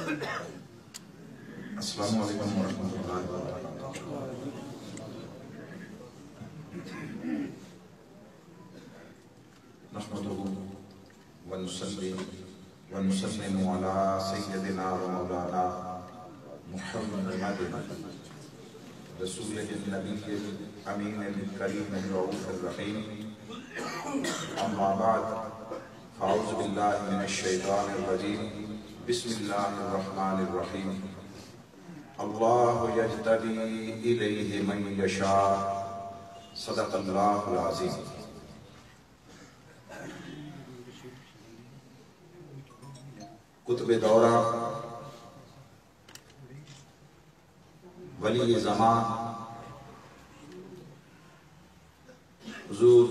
السلام علیکم ورحمۃ اللہ وبرکاتہ۔ نحمدہ ونصلی ونسلم علی سیدنا و مولانا محمد رسول النبی الامین الکریم الرؤوف الرحیم، اما بعد فاعوذ باللہ من الشیطان الرجیم، بسم اللہ الرحمن الرحیم۔ اللہ یجتبی الیہ من یشاء، صدق اللہ العظیم۔ قطب دورہ ولی زمان حضور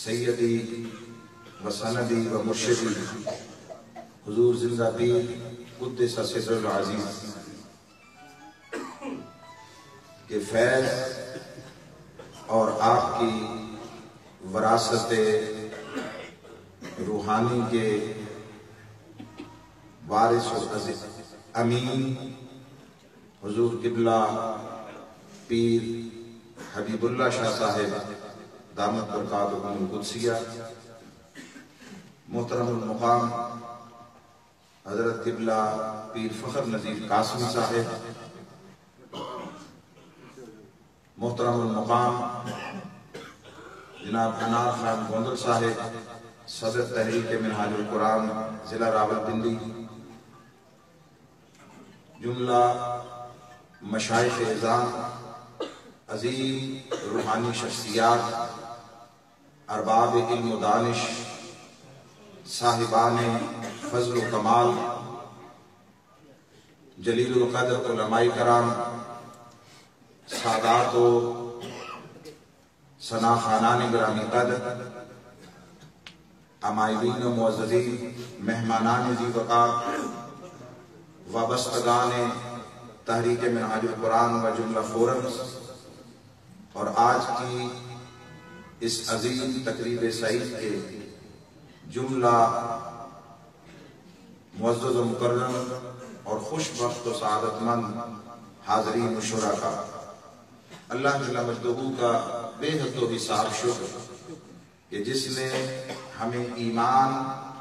سیدی و سندی و مرشدی حضور زندہ پیر قدس سر العزیز کہ فیض اور آپ کی وراثت روحانی کے وارث و امین حضور قبلہ پیر حبیب اللہ شاہ صاحب دامت برکاتہم القدسیہ، محترم المقام حضرت قبلہ پیر فخر نذیر قاسمی صاحب، محترم المقام جناب انار خان گوندل صاحب، صدر تحریک منہاج القرآن ضلع راولپنڈی، جملہ مشائخ اعظام، عظیم روحانی شخصیات، ارباب علم و دانش، صاحبان فضل و کمال، جلیل القدر علماء کرام، سادات و ثنا خانان گرامی قدر، عمائلین و معززین، مہمانان ذی وقار، وابستگان تحریک منہاج القرآن و جملہ فورمز، اور آج کی اس عظیم تقریب سعید کے جملہ معزز و مکرم اور خوش بخت و سعادت مند حاضرین و شرکاء، اللہ جل مجدہ کا بے حد و حساب شکر کہ جس نے ہمیں ایمان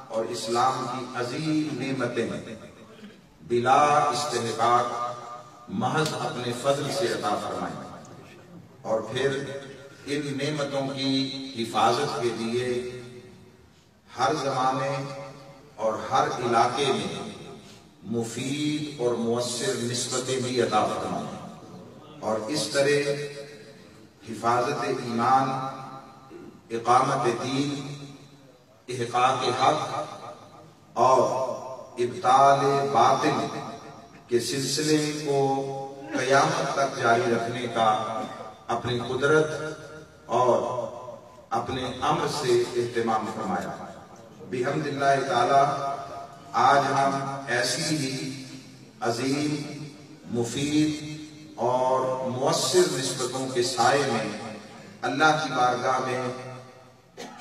اور اسلام کی عظیم نعمتیں بلا استحقاق محض اپنے فضل سے عطا فرمائیں، اور پھر ان نعمتوں کی حفاظت کے لیے ہر زمانے اور ہر علاقے میں مفید اور مؤثر نسبتیں بھی عطا فرمائیں، اور اس طرح حفاظت ایمان، اقامت دین، احقاق حق اور ابطال باطل کے سلسلے کو قیامت تک جاری رکھنے کا اپنی قدرت اور اپنے امر سے اہتمام فرمایا۔ بحمد اللہ تعالی آج ہم ایسی ہی عظیم، مفید اور مؤثر نسبتوں کے سائے میں اللہ کی بارگاہ میں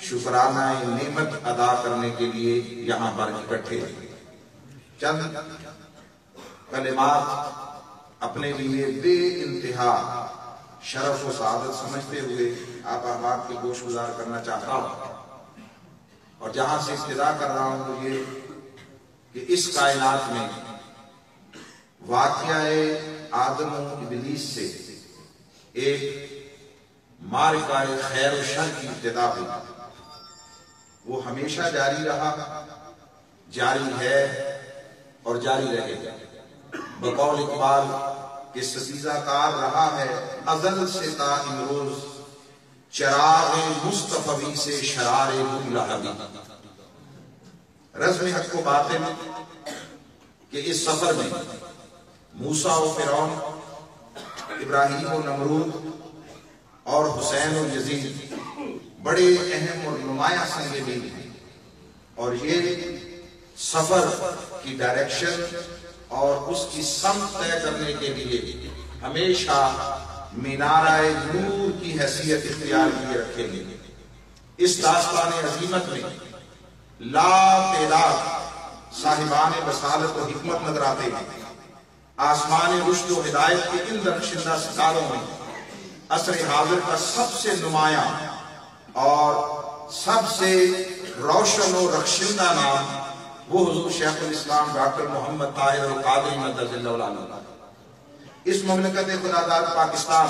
شکرانہ نعمت ادا کرنے کے لیے یہاں پر اکٹھے ہیں۔ چند کلمات اپنے لیے بے انتہا شرف و سعادت سمجھتے ہوئے آپ احباب کی گوش گزار کرنا چاہتا ہوں، اور جہاں سے ابتدا کر رہا ہوں وہ یہ کہ اس کائنات میں واقعہ آدم و ابلیس سے ایک معرکہ خیر و شر کی ابتدا ہوئی، وہ ہمیشہ جاری رہا، جاری ہے اور جاری رہے گا۔ بقول اقبال کہ ستیزہ کار رہا ہے ازل سے تا امروز، چراغ مصطفی سے شرار بولہبی۔ رزم حق و باطن کہ اس سفر میں موسیٰ و فرعون، ابراہیم و نمرود اور حسین و یزید بڑے اہم اور نمایاں سنگیں بھی ہیں، اور یہ سفر کی ڈائریکشن اور اس کی سمت طے کرنے کے لیے ہمیشہ مینارہ نور کی حیثیت اختیار کیے رکھیں گے۔ اس داستان عظیمت میں لا تعداد صاحبان بصارت و حکمت نظر آتے ہیں۔ آسمان رشد و ہدایت کے ان درخشندہ ستاروں میں عصر حاضر کا سب سے نمایاں اور سب سے روشن و رخشندہ نام وہ حضور شیخ الاسلام ڈاکٹر محمد طاہر القادری مدد اللہ علیہ۔ اس مملکت خدا داد پاکستان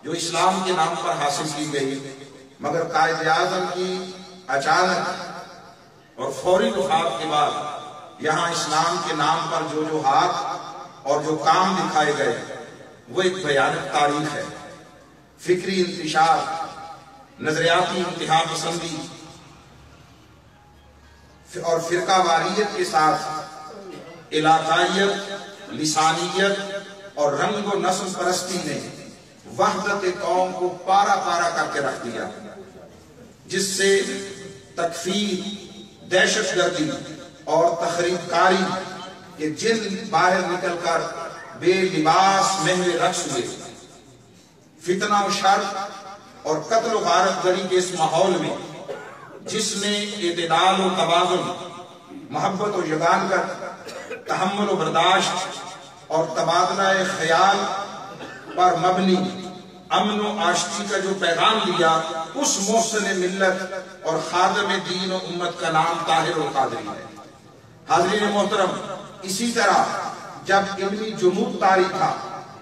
جو اسلام کے نام پر حاصل کی گئی، مگر قائد اعظم کی اچانک اور فوری وفات کے بعد یہاں اسلام کے نام پر جو ہاتھ اور جو کام دکھائے گئے وہ ایک بھیانک تاریخ ہے۔ فکری انتشار، نظریاتی انتہا پسندی اور فرقہ واریت کے ساتھ علاقائیت، لسانیت اور رنگ و نسل پرستی نے وحدت قوم کو پارا پارا کر کے رکھ دیا، جس سے تکفیر، دہشت گردی اور تخریب کاری کے جن باہر نکل کر بے لباس محو رقص ہوئے، فتنہ و شر اور قتل و غارت گری کے اس ماحول میں جس نے اعتدال و توازن، محبت و یگانگت، تحمل و برداشت اور تبادلہ خیال پر مبنی امن و آشتی کا جو پیغام دیا، اس محسن ملت اور خادم دین و امت کا نام طاہر القادری ہے۔ حاضرین محترم، اسی طرح جب علمی جمود طاری تھا،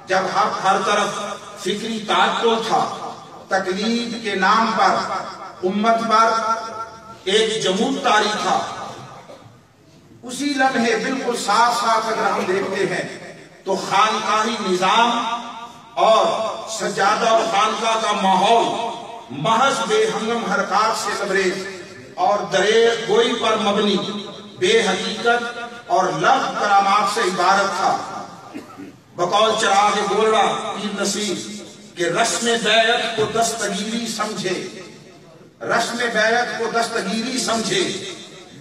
جب ہر طرف فکری تعطل تھا، تقلید کے نام پر امت پر ایک جمود طاری تھا، اسی لمحے بالکل ساتھ ساتھ اگر ہم دیکھتے ہیں تو خانقاہی نظام اور سجادہ اور خانقاہ کا ماحول محض بے ہنگم حرکات سے لبریز اور دریغ گوئی پر مبنی بے حقیقت اور لفظ کرامات سے عبارت تھا۔ بقول چراغ گولڑا پیر نصیر کہ رسم بیعت کو دستگیری سمجھے، رسم بیعت کو دستگیری سمجھے،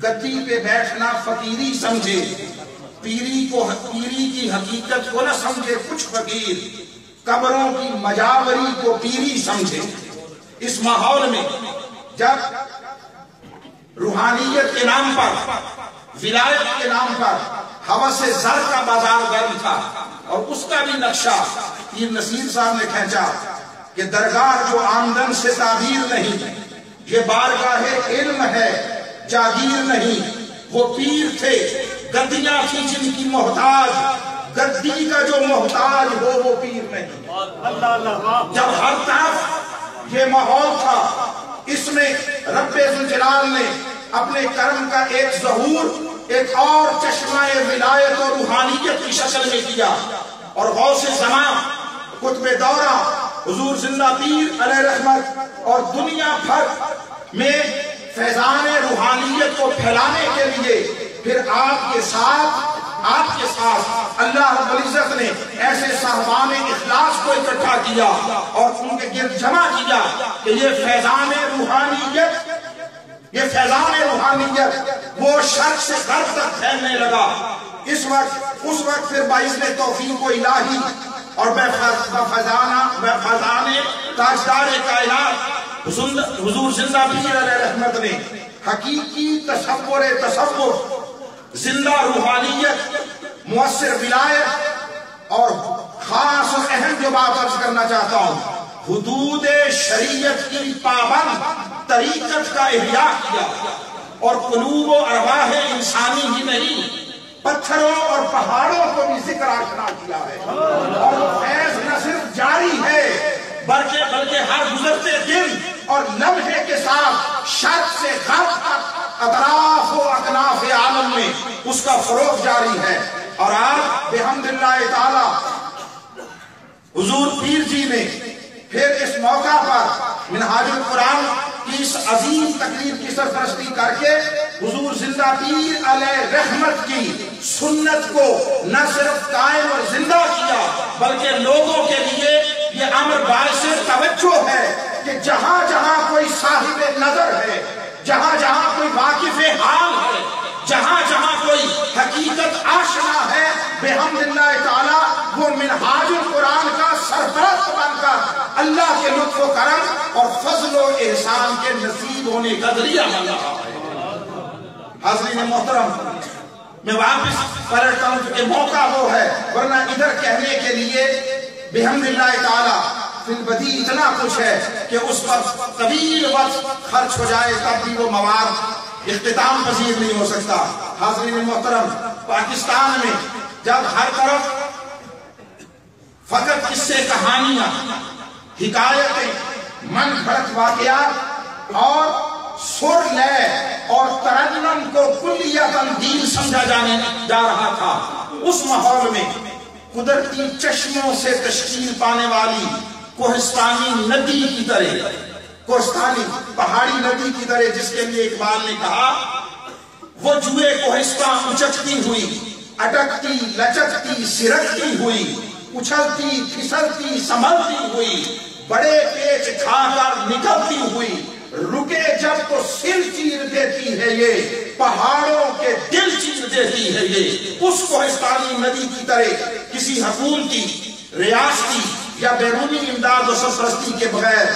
گدی پہ بیٹھنا فقیری سمجھے، پیری کی حقیقت کو نہ سمجھے کچھ فقیر، قبروں کی مجاوری کو پیری سمجھے۔ اس ماحول میں جب روحانیت کے نام پر، ولایت کے نام پر ہوس زر کا بازار گرم تھا، اور اس کا بھی نقشہ پیر نصیر صاحب نے کھینچا کہ درگاہ جو آمدن سے تعبیر نہیں، یہ بارگاہ علم ہے جاگیر نہیں۔ وہ پیر تھے، گدیاں تھی جن کی محتاج، گدی کا جو محتاج ہو وہ پیر نہیں۔ جب ہر طرف یہ ماحول تھا، اس میں رب ذوالجلال نے اپنے کرم کا ایک ظہور ایک اور چشمہ ولایت اور روحانیت کی شکل میں کیا، اور غوث زمان، قطب دورہ حضور زندہ پیر علیہ رحمت اور دنیا بھر میں فیضان روحانیت کو پھیلانے کے لیے پھر آپ کے ساتھ اللہ رب العزت نے ایسے صاحبان اخلاص کو اکٹھا کیا اور ان کے گرد جمع کیا کہ یہ فیضان روحانیت وہ شرق سے غرب تک پھیلنے لگا۔ اس وقت پھر باعث توفیق و الہی اور بفیضان تاجدار کائنات حضور زندہ پیر علیہ رحمت نے حقیقی تصور زندہ روحانیت، مؤثر ولایت اور خاص اور اہم جو بات عرض کرنا چاہتا ہوں، حدود شریعت کی پابند طریقت کا احیاء کیا، اور قلوب و ارواح انسانی ہی نہیں، پتھروں اور پہاڑوں کو بھی ذکر آشنا کیا ہے، اور وہ فیض نہ صرف جاری ہے بلکہ ہر گزرتے دن اور لمحے کے ساتھ شرق سے غرب تک اطراف و اکناف عالم میں اس کا فروغ جاری ہے۔ اور آج بحمداللہ تعالی حضور پیر جی نے پھر اس موقع پر منہاج القرآن کی اس عظیم تقریب کی سرپرستی کر کے حضور زندہ پیر علیہ رحمت کی سنت کو نہ صرف قائم اور زندہ کیا بلکہ لوگوں کے لیے یہ امر باعث توجہ ہے کہ جہاں جہاں کوئی صاحب نظر ہے، جہاں جہاں کوئی واقف حال ہے، جہاں جہاں کوئی حقیقت آشنا ہے، بحمداللہ تعالی وہ منہاج القرآن کا سرپرست بن کر اللہ کے لطف و کرم اور فضل و احسان کے نصیب ہونے کا ذریعہ بن رہا ہے۔ حاضرین محترم، میں واپس پلٹتا ہوں کہ موقع وہ ہے، ورنہ ادھر کہنے کے لیے بحمد اللہ تعالی فی البدیع اتنا کچھ ہے کہ اس پر طویل وقت خرچ ہو جائے تب بھی وہ مواد اختتام پذیر نہیں ہو سکتا۔ حاضرین محترم، پاکستان میں جب ہر طرف فقط قصے کہانیاں، حکایتیں، من گھڑت واقعات اور سر لے اور ترنم کو کلیتاً دین سمجھا جا رہا تھا، اس ماحول میں قدرتی چشموں سے تشکیل پانے والی کوہستانی ندی کی طرح، کوہستانی پہاڑی ندی کی طرح، جس کے لیے اقبال نے کہا وہ جوئے کوہستان اچکتی ہوئی، اٹکتی لچکتی سرکتی ہوئی، اچھلتی پھسلتی سنبھلتی ہوئی، بڑے پیچ کھا کر نکلتی ہوئی، رکے جب تو سر چیر دیتی ہے یہ، پہاڑوں کے دل چیر دیتی ہے یہ۔ اس کوہستانی ندی کی طرح کسی حکومتی، ریاستی یا بیرونی امداد و سرپرستی کے بغیر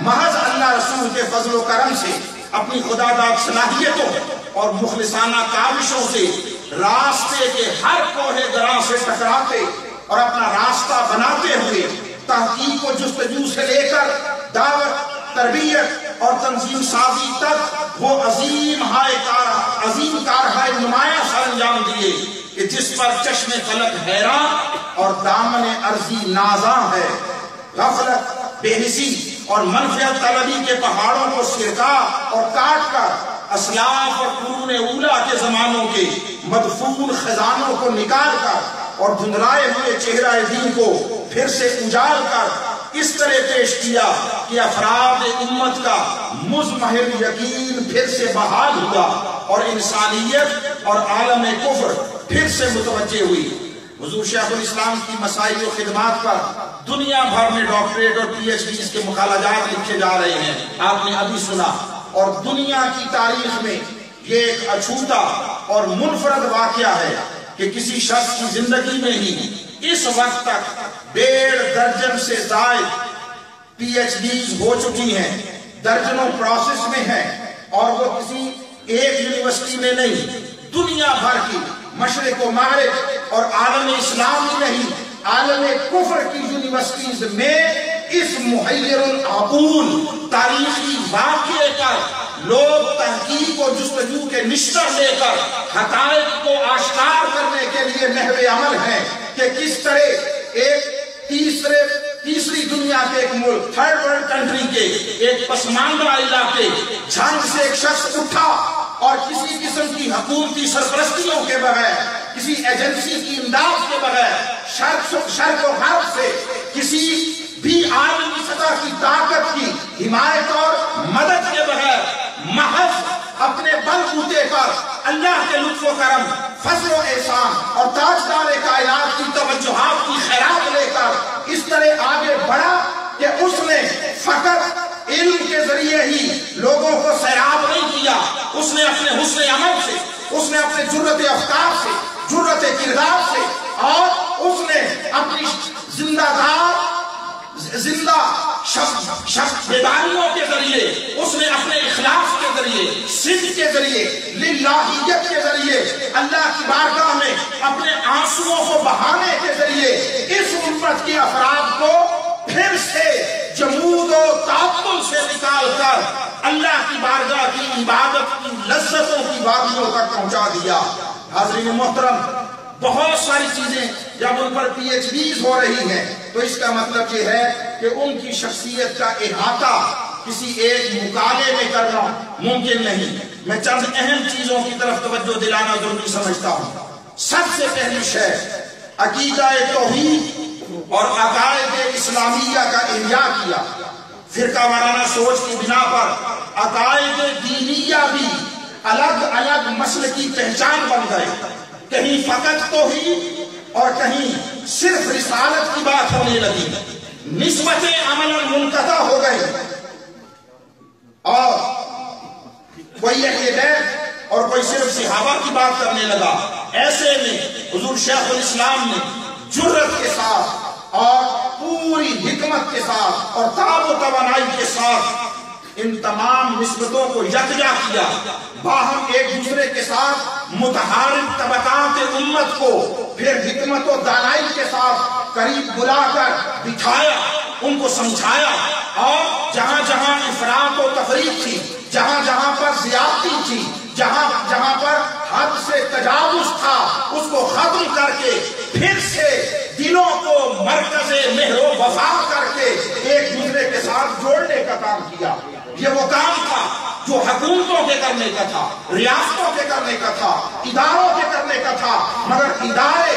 محض اللہ رسول کے فضل و کرم سے، اپنی خدا داد صلاحیتوں اور مخلصانہ کاوشوں سے راستے کے ہر کوہ گراں سے ٹکراتے اور اپنا راستہ بناتے ہوئے تحقیق و جستجو سے لے کر دعوت، تربیت اور تنظیم سازی تک وہ عظیم کارہائے نمایاں سر انجام دیے کہ جس پر چشم فلک حیران اور دامن ارضی نازاں ہے۔ غفلت، بے حسی اور منفعت طلبی کے پہاڑوں کو سرکا اور کاٹ کر اسلاف اور قرون اولیٰ کے زمانوں کے مدفون خزانوں کو نکال کر اور دھندلائے ہوئے چہرہ دین کو پھر سے اجال کر اس طرح پیش کیا کہ افراد امت کا مضمحل یقین پھر سے بحال ہوا اور انسانیت اور عالم کفر پھر سے متوجہ ہوئی۔ حضور شیخ الاسلام کی مسائل و خدمات پر دنیا بھر میں ڈاکٹریٹ اور پی ایچ ڈیز کے مقالجات لکھے جا رہے ہیں، آپ نے ابھی سنا، اور دنیا کی تاریخ میں یہ ایک اچھوتا اور منفرد واقعہ ہے کہ کسی شخص کی زندگی میں ہی اس وقت تک 1.5 درجن سے زائد پی ایچ ڈیز ہو چکی ہیں، درجنوں پروسیس میں ہیں، اور وہ کسی ایک یونیورسٹی میں نہیں، دنیا بھر کی مشرق و مغرب اور عالم اسلام ہی نہیں، عالم کفر کی یونیورسٹیز میں اس محیر العقول تاریخی واقعے پر لوگ تحقیق و جستجو کے نشتر لے کر حقائق کو آشکار کرنے کے لیے محو عمل ہیں کہ کس طرح ایک تیسری دنیا کے ایک ملک، تھرڈ ورلڈ کنٹری کے ایک پسماندہ علاقے جھنگ سے ایک شخص اٹھا اور کسی قسم کی حکومتی سرپرستیوں کے بغیر، کسی ایجنسی کی امداد کے بغیر، شرق و غرب سے کسی بھی عالمی سطح کی طاقت کی حمایت اور مدد کے بغیر محض اپنے بل بوتے پر اللہ کے لطف و کرم، فضل و احسان اور تاجدار کائنات کی توجہات کی خیرات لے کر اس طرح آگے بڑھا کہ اس نے فقط علم کے ذریعے ہی لوگوں کو سیراب نہیں کیا، اس نے اپنے حسن عمل سے، اس نے اپنے جرأت افکار سے، جرأت کردار سے، اور اس نے اپنی زندہ بیداریوں کے ذریعے، اس نے اپنے اخلاص کے ذریعے، صدق کے ذریعے، للہیت کے ذریعے، اللہ کی بارگاہ میں اپنے آنسوؤں کو بہانے کے ذریعے اس امت کے افراد کو پھر سے جمود و تعطل سے نکال کر اللہ کی بارگاہ کی عبادت کی لذتوں کی وادیوں تک پہنچا دیا۔ حاضرین محترم، بہت ساری چیزیں جب ان پر پی ایچ ڈیز ہو رہی ہیں تو اس کا مطلب یہ ہے کہ ان کی شخصیت کا احاطہ کسی ایک مقالے میں کرنا ممکن نہیں۔ میں چند اہم چیزوں کی طرف توجہ دلانا ضروری سمجھتا ہوں۔ سب سے پہلی شے عقیدہ توحید اور عقائد اسلامیہ کا احیاء کیا۔ فرقہ وارانہ سوچ کی بنا پر عقائد دینیہ بھی الگ الگ مسلک کی پہچان بن گئے، کہیں فقط توحید اور کہیں صرف رسالت کی بات ہونے لگی، نسبتیں عملاً منقطع ہو گئی، اور کوئی اہل بیت اور کوئی صرف صحابہ کی بات کرنے لگا۔ ایسے میں حضور شیخ الاسلام نے جرأت کے ساتھ اور پوری حکمت کے ساتھ اور تاب و توانائی کے ساتھ ان تمام نسبتوں کو یکجا کیا، باہم ایک دوسرے کے ساتھ متحارب طبقات امت کو پھر حکمت و دانائی کے ساتھ قریب بلا کر بٹھایا، ان کو سمجھایا، اور جہاں جہاں افراط و تفریط تھی، جہاں جہاں پر زیادتی تھی، جہاں جہاں پر حد سے تجاوز تھا، اس کو ختم کر کے پھر سے دلوں کو مرکز مہر و وفا کر کے ایک دوسرے کے ساتھ جوڑنے کا کام کیا۔ یہ وہ کام تھا جو حکومتوں کے کرنے کا تھا، ریاستوں کے کرنے کا تھا، اداروں کے کرنے کا تھا، مگر ادارے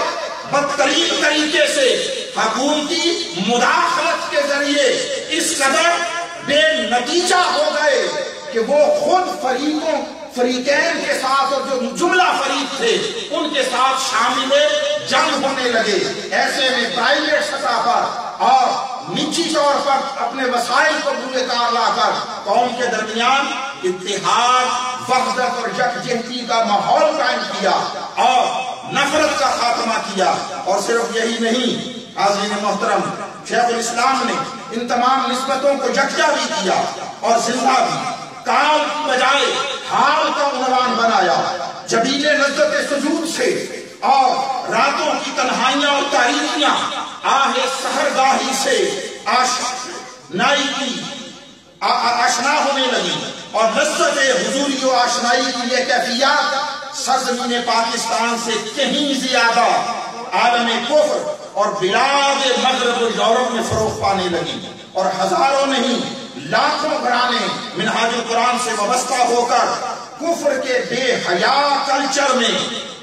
بدترین طریقے سے حکومتی مداخلت کے ذریعے اس قدر بے نتیجہ ہو گئے کہ وہ خود فریقین کے ساتھ اور جو جملہ فریق تھے ان کے ساتھ شامل جنگ ہونے لگے۔ ایسے میں پرائیویٹ سطح پر اور نجی طور پر اپنے وسائل کو پورے کار لا کر قوم کے درمیان اتحاد، وحدت اور یکجہتی کا ماحول قائم کیا اور نفرت کا خاتمہ کیا۔ اور صرف یہی نہیں، حاضرین محترم، شیخ الاسلام نے ان تمام نسبتوں کو یکجا بھی کیا اور زندہ بھی، کام کی بجائے حال کا عنوان بنایا، جبین لذت سجود سے اور راتوں کی تنہائیاں اور تاریکیاں آہ سحرگاہی سے آشنائی کی آشنا ہونے لگی، اور لذت حضوری و آشنائی کی یہ کیفیات سرزمین پاکستان سے کہیں زیادہ عالم کفر اور بلاد مغرب و یورپ میں فروغ پانے لگی، اور ہزاروں نہیں لاکھوں گھرانے منہاج القرآن سے وابستہ ہو کر کفر کے بے حیا کلچر میں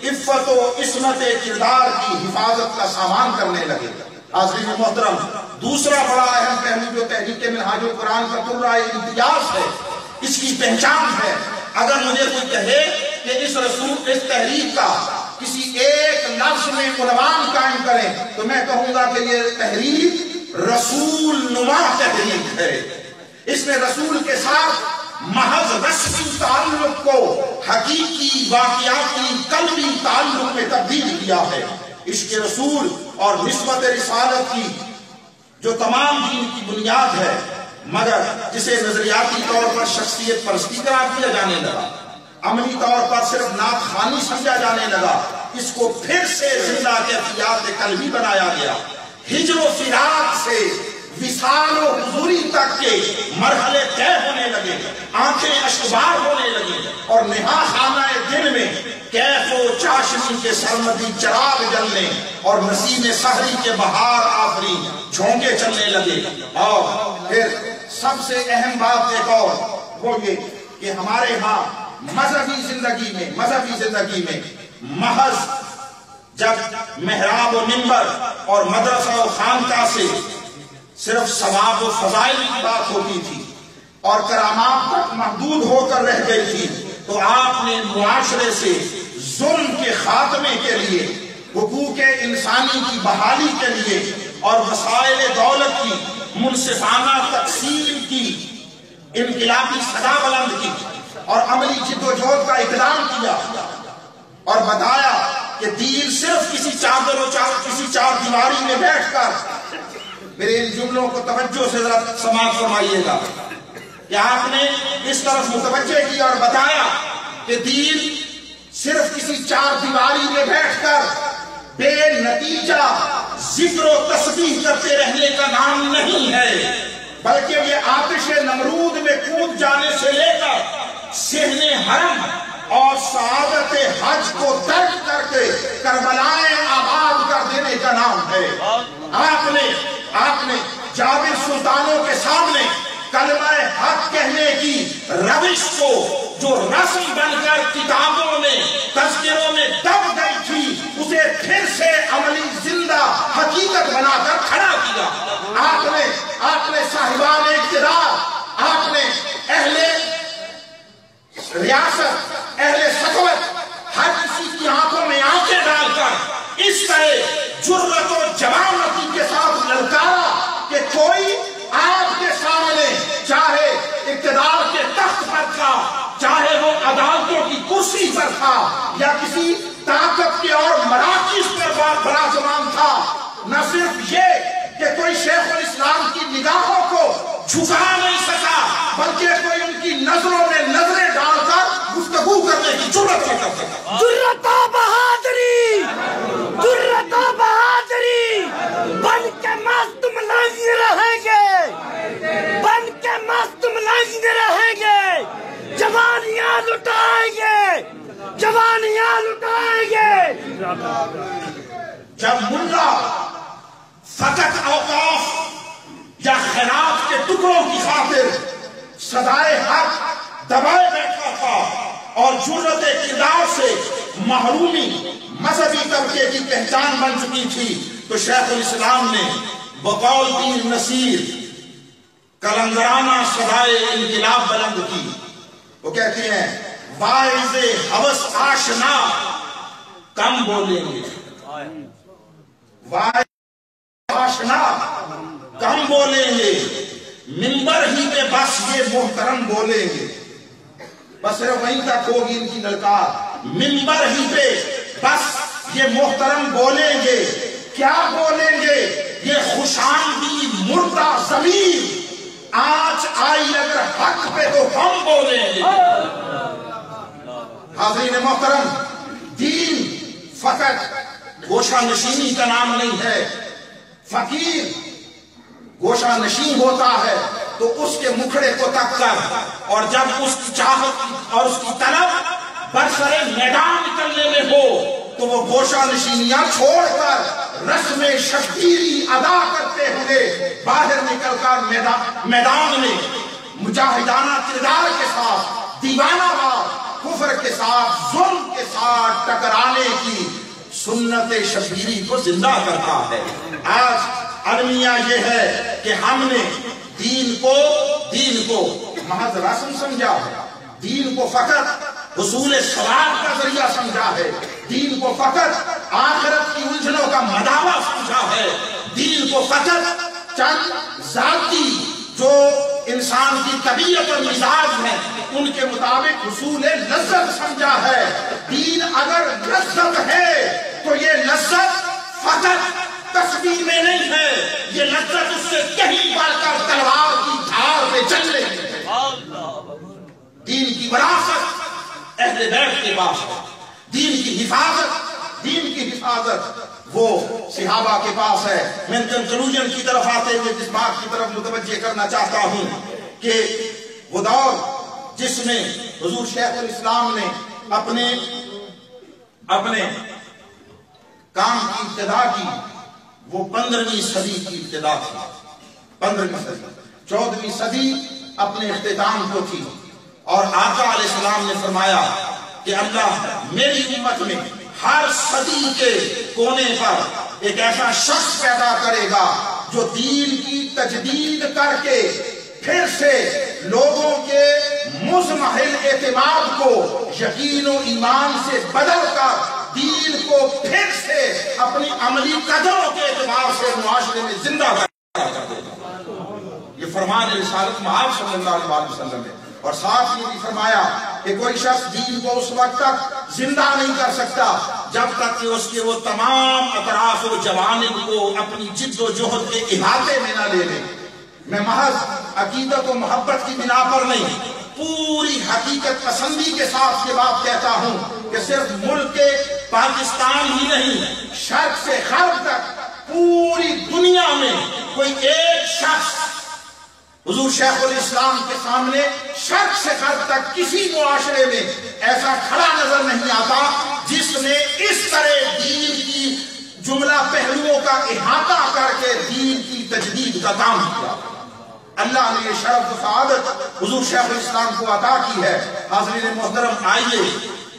عفت و عصمت کردار کی حفاظت کا سامان کرنے لگے۔ حاضرین محترم، دوسرا بڑا اہم پہلو جو تحریک منہاج القرآن کا طرح امتیاز ہے، اس کی پہچان ہے۔ اگر مجھے کوئی کہے کہ اس تحریک کا کسی ایک لفظ میں عنوان قائم کریں تو میں کہوں گا کہ یہ تحریک رسول نما تحریک ہے۔ اس نے رسول کے ساتھ محض رسمی تعلق کو حقیقی واقعاتی قلبی تعلق میں تبدیل کیا ہے۔ عشق رسول اور نسبت رسالت کی جو تمام دین کی بنیاد ہے، مگر جسے نظریاتی طور پر شخصیت پرستی قرار دیا جانے لگا، عملی طور پر صرف نعت خوانی سمجھا جانے لگا، اس کو پھر سے زندہ کیفیات قلبی بنایا گیا۔ ہجر و فراق سے وصال و حضوری تک کے مرحلے طے ہونے لگے، آنکھیں اشکبار ہونے لگی، اور نہا خانہ دن میں کیف و چاشنی کے سرمدی چراغ جلنے اور نسیم سحری کے بہار آفری جھونکے چلنے لگے۔ اور پھر سب سے اہم بات ایک اور وہ یہ کہ ہمارے ہاں مذہبی زندگی میں محض جب محراب و منبر اور مدرسہ و خانقاہ سے صرف ثواب و فضائل کی بات ہوتی تھی اور کرامات تک محدود ہو کر رہ گئی تھی، تو آپ نے معاشرے سے ظلم کے خاتمے کے لیے، حقوق انسانی کی بحالی کے لیے اور وسائل دولت کی منصفانہ تقسیم کی انقلابی صدا بلند کی اور عملی جد و جہد کا اقدام کیا، اور بتایا کہ دین صرف کسی چار دیواری میں بیٹھ کر، میرے ان جملوں کو توجہ سے ذرا سماعت فرمائیے گا کہ آپ نے اس طرف متوجہ کیا اور بتایا کہ دین صرف کسی چار دیواری میں بیٹھ کر بے نتیجہ ذکر و تسبیح کرتے رہنے کا نام نہیں ہے، بلکہ یہ آتش نمرود میں کود جانے سے لے کر صحن حرم اور سعادت حج کو ترک کر کے کربلائیں آباد کر دینے کا نام ہے۔ آپ نے جابر سلطانوں کے سامنے کلمہ حق کہنے کی روش کو جو رسم بن کر کتابوں میں تذکروں میں دب گئی تھی، اسے پھر سے عملی زندہ حقیقت بنا کر کھڑا کیا۔ آپ نے صاحبان اقتدار، آپ نے اہل ریاست، اہل سطوت، ہر کسی کی آنکھوں میں آنکھیں ڈال کر اس طرح جرأت و جوانتی کے ساتھ للکارا کہ کوئی آپ کے سامنے چاہے اقتدار کے تخت پر تھا، چاہے وہ عدالتوں کی کرسی پر تھا، یا کسی طاقت کے اور مراکز پر براجمان تھا، نہ صرف یہ کہ کوئی شیخ الاسلام کی نگاہوں کو جھکا نہیں سکا، بلکہ کوئی ان کی نظروں میں نظریں ڈال کر گفتگو کرنے کی جرات نہ کر سکا۔ جرات و بہادری، جرات و بہادری، بن کے مست ملازم رہیں گے، بن کے مست ملازم رہیں گے، جوانیاں لٹائیں گے، جوانیاں لٹائیں گے۔ جب ملا فقط اوقاف یا خیرات کے ٹکڑوں کی خاطر سزائے حق دبائے بیٹھا تھا اور جرت کردار سے محرومی مذہبی طبقے کی پہچان بن چکی تھی، تو شیخ الاسلام نے بقول پیر نصیر کلندرانہ صدائے انقلاب بلند کی۔ وہ کہتے ہیں واعظ ہوس آشنا کم بولیں گے، واعظ آشنا کم بولیں گے، منبر ہی پہ بس یہ محترم بولیں گے۔ بس صرف وہیں تک ہوگی ان کی للکار، منبر ہی پہ بس یہ محترم بولیں گے۔ کیا بولیں گے؟ یہ خوشامدی مردہ ضمیر آج آئی اگر حق پہ تو ہم بولیں گے۔ حاضرین محترم، دین فقط گوشہ نشینی کا نام نہیں ہے۔ فقیر گوشہ نشین ہوتا ہے تو اس کے مکھڑے کو تک کر، اور جب اس کی چاہت اور اس کی طلب برسر میدان نکلنے میں ہو تو وہ گوشہ نشینیاں چھوڑ کر رسم شبیری ادا کرتے ہوئے باہر نکل کر میدان میں مجاہدانہ کردار کے ساتھ، دیوانہ وار کفر کے ساتھ، ظلم کے ساتھ ٹکرانے کی سنت شبیری کو زندہ کرتا ہے۔ آج المیہ یہ ہے کہ ہم نے دین کو محض رسم سمجھا ہے، دین کو فقط حصول ثواب کا ذریعہ سمجھا ہے، دین کو فقط آخرت کی الجھنوں کا مداوع سمجھا ہے، دین کو فقط چند ذاتی جو انسان کی طبیعت اور مزاج ہیں ان کے مطابق حصول لذت سمجھا ہے۔ دین اگر لذت ہے تو یہ لذت فقط تصویر میں نہیں ہے، یہ لذت اس سے کہیں بڑھ کر تلوار کی دھار پہ چل رہی ہے۔ دین کی وراثت اہل بیت کے پاس ہے، دین کی حفاظت وہ صحابہ کے پاس ہے۔ میں کنکلوژن کی طرف آتے ہوئے جس بات کی طرف متوجہ کرنا چاہتا ہوں کہ وہ دور جس میں حضور شیخ الاسلام نے اپنے کام کی ابتدا کی، وہ 15ویں صدی کی ابتدا تھی۔ 15ویں صدی، 14ویں صدی اپنے اختتام کو تھی، اور آقا علیہ السلام نے فرمایا کہ اللہ میری امت میں ہر صدی کے کونے پر ایک ایسا شخص پیدا کرے گا جو دین کی تجدید کر کے پھر سے لوگوں کے مضمحل اعتماد کو یقین و ایمان سے بدل کر دین کو پھر سے اپنی عملی قدروں کے اعتبار سے معاشرے میں زندہ کر دے گا۔ یہ فرمان رسالت محمد صلی اللہ علیہ وسلم ہے۔ اور ساتھ یہ بھی فرمایا کہ کوئی شخص دین کو اس وقت تک زندہ نہیں کر سکتا جب تک کہ اس کے وہ تمام اطراف و جوانب کو اپنی جد و جہد کے احاطے میں نہ لے لے۔ میں محض عقیدت و محبت کی بنا پر نہیں، پوری حقیقت پسندی کے ساتھ یہ بات کہتا ہوں کہ صرف ملک پاکستان ہی نہیں، شرق سے غرب تک پوری دنیا میں کوئی ایک شخص حضور شیخ الاسلام کے سامنے شرق سے غرب تک کسی معاشرے میں ایسا کھڑا نظر نہیں آتا جس نے اس طرح دین کی جملہ پہلوؤں کا احاطہ کر کے دین کی تجدید کا کام کیا۔ اللہ نے یہ شرف و سعادت حضور شیخ الاسلام کو عطا کی ہے۔ حاضرین محترم، آئیے،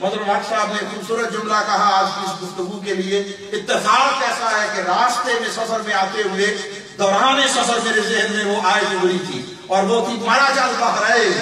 محترم حق صاحب نے خوبصورت جملہ کہا آج کی اس گفتگو کے لیے۔ اتفاق ایسا ہے کہ راستے میں سفر میں آتے ہوئے دوران سفر میرے ذہن میں وہ آیت گزری تھی، اور وہ تھی مرج البحرین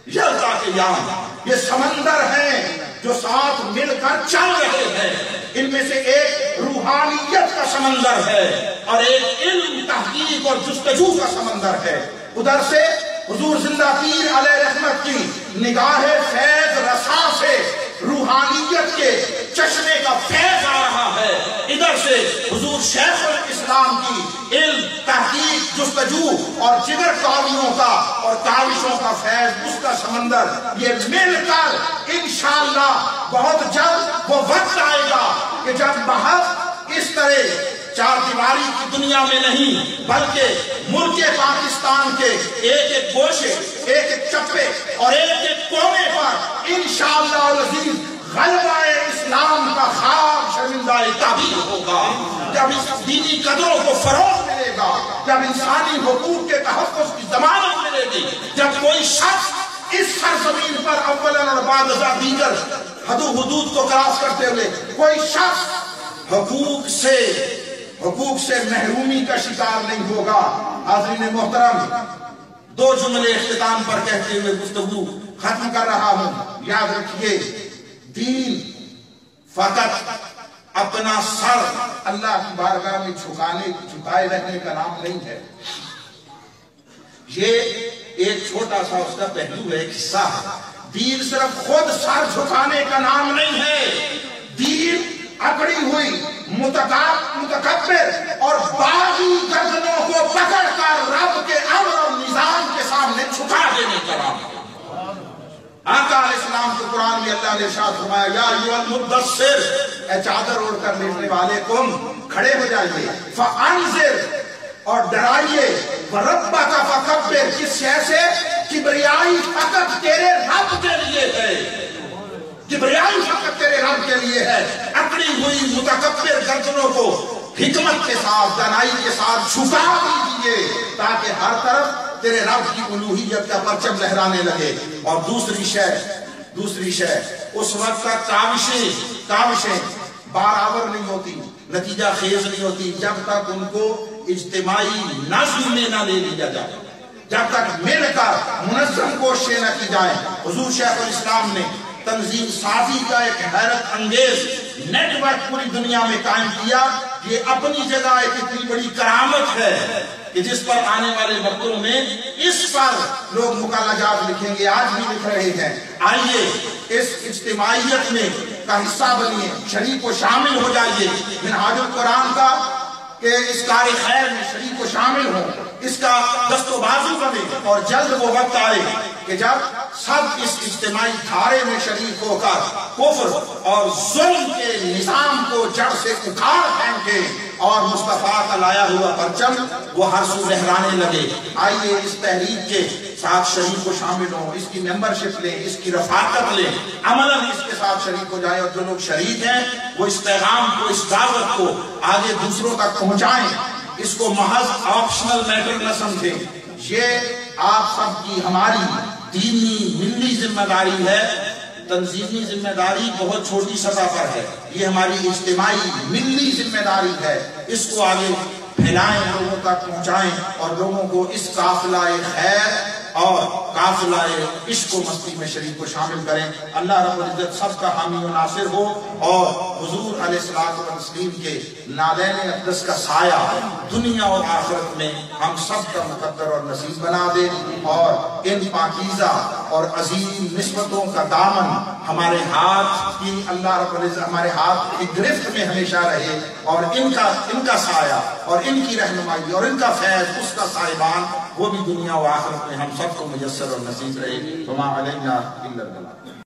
یلتقیان یام۔ یہ سمندر ہیں جو ساتھ مل کر چل رہے ہیں، ان میں سے ایک روحانیت کا سمندر ہے اور ایک علم، تحقیق اور جستجو کا سمندر ہے۔ ادھر سے حضور زندہ پیر علیہ رحمت کی نگاہ فیض رسا سے روحانیت کے چشمے کا فیض آ رہا ہے، ادھر سے حضور شیخ الاسلام کی علم، تحقیق، جستجو جستجو اور جگر کاویوں کا اور کاوشوں کا فیض، اس کا سمندر، یہ مل کر انشاءاللہ بہت جلد وہ وقت آئے گا کہ جب محض اس طرح چار دیواری کی دنیا میں نہیں بلکہ ملک پاکستان کے ایک ایک گوشے، ایک ایک چپے اور ایک ایک کونے پر انشاءاللہ العزیز غلبہ اسلام کا خواب شرمندہ تعبیر ہوگا، جب اس دینی قدروں کو فروغ ملے گا، جب انسانی حقوق کے تحفظ کی ضمانت ملے گی، جب کوئی شخص اس سرزمین پر اولاً اور بعد ازاں دیگر حد و حدود کو کراس کرتے ہوئے کوئی شخص حقوق سے محرومی کا شکار نہیں ہوگا۔ حاضرین محترم، دو جملے اختتام پر کہتے ہوئے گفتگو ختم کر رہا ہوں۔ یاد رکھیے، دین فقط اپنا سر اللہ کی بارگاہ میں جھکائے رکھنے کا نام نہیں ہے، یہ ایک چھوٹا سا اس کا پہلو ہے، ایک حصہ ہے۔ دین صرف خود سر جھکانے کا نام نہیں ہے، دین اکڑی ہوئی متکبر اور باغی گردنوں کو پکڑ کر رب کے امر اور نظام کے سامنے چھکا دینے کا نام ہے۔ آقا علیہ السلام کو قرآن میں اللہ نے ارشاد فرمایا، یا ایھا المدثر، اے چادر اوڑھ کر لیٹنے والے، تم کھڑے ہو جائیے، فانذر، اور ڈرائیے، وربک فکبر، کس شے سے؟ کبریائی فقط تیرے رب کے لیے ہے، کبریائی فقط تیرے رب کے لیے ہے۔ اکڑی ہوئی متکبر گردنوں کو حکمت کے ساتھ، دانائی کے ساتھ جھکا دیجیے تاکہ ہر طرف تیرے رب کی الوہیت کا پرچم لہرانے لگے۔ اور دوسری شے اس وقت کا کاوشیں برابر نہیں ہوتی، نتیجہ خیز نہیں ہوتی جب تک ان کو اجتماعی نظم میں نہ لے لیا جائے، جب تک مل کر منظم کوششیں نہ کی جائیں۔ حضور شیخ الاسلام نے تنظیم سازی کا ایک حیرت انگیز نیٹ ورک پوری دنیا میں قائم کیا۔ یہ اپنی جگہ ایک اتنی بڑی کرامت ہے کہ جس پر آنے والے وقتوں میں اس پر لوگ مقالجات لکھیں گے، آج بھی لکھ رہے ہیں۔ آئیے اس اجتماعیت میں کا حصہ بنیے، شریک و شامل ہو جائیے، منہاج القرآن کا کہ اس کار خیر میں شریک و شامل ہو، اس کا دست و بازو بنے، اور جلد وہ وقت آئے کہ جب سب اس اجتماعی دھارے میں شریک ہو کر کفر اور ظلم کے نظام کو جڑ سے اکھاڑ پھینکے اور مصطفیٰ کا لایا ہوا پرچم وہ ہر سو لہرانے لگے۔ آئیے اس تحریک کے ساتھ شریک و شامل ہوں، اس کی ممبرشپ لیں، اس کی رفاقت لیں، عملاً اس کے ساتھ شریک ہو جائیں، اور جو لوگ شریک ہیں وہ اس پیغام کو، اس دعوت کو آگے دوسروں تک پہنچائیں، اس کو محض آپشنل میٹر نہ سمجھیں۔ یہ آپ سب کی، ہماری دینی ملی ذمہ داری ہے۔ تنظیمی ذمہ داری بہت چھوٹی سطح پر ہے، یہ ہماری اجتماعی ملی ذمہ داری ہے۔ اس کو آگے پھیلائیں، لوگوں تک پہنچائیں، اور لوگوں کو اس قافلہ خیر اور قافلہ عشق و مستی میں شریک کو شامل کریں۔ اللہ رب العزت سب کا حامی و ناصر ہو، اور حضور علیہ الصلوۃ والتسلیم کے نالین اقدس کا سایہ دنیا اور آخرت میں ہم سب کا مقدر اور نصیب بنا دے، اور ان پاکیزہ اور عظیم نسبتوں کا دامن ہمارے ہاتھ کی، اللہ رب العزت ہمارے ہاتھ کی گرفت میں ہمیشہ رہے، اور ان کا سایہ اور ان کی رہنمائی اور ان کا فیض، اس کا سائبان وہ بھی دنیا و آخرت میں ہم سب کو میسر اور نصیب رہے۔ وما علینا الا البلاغ۔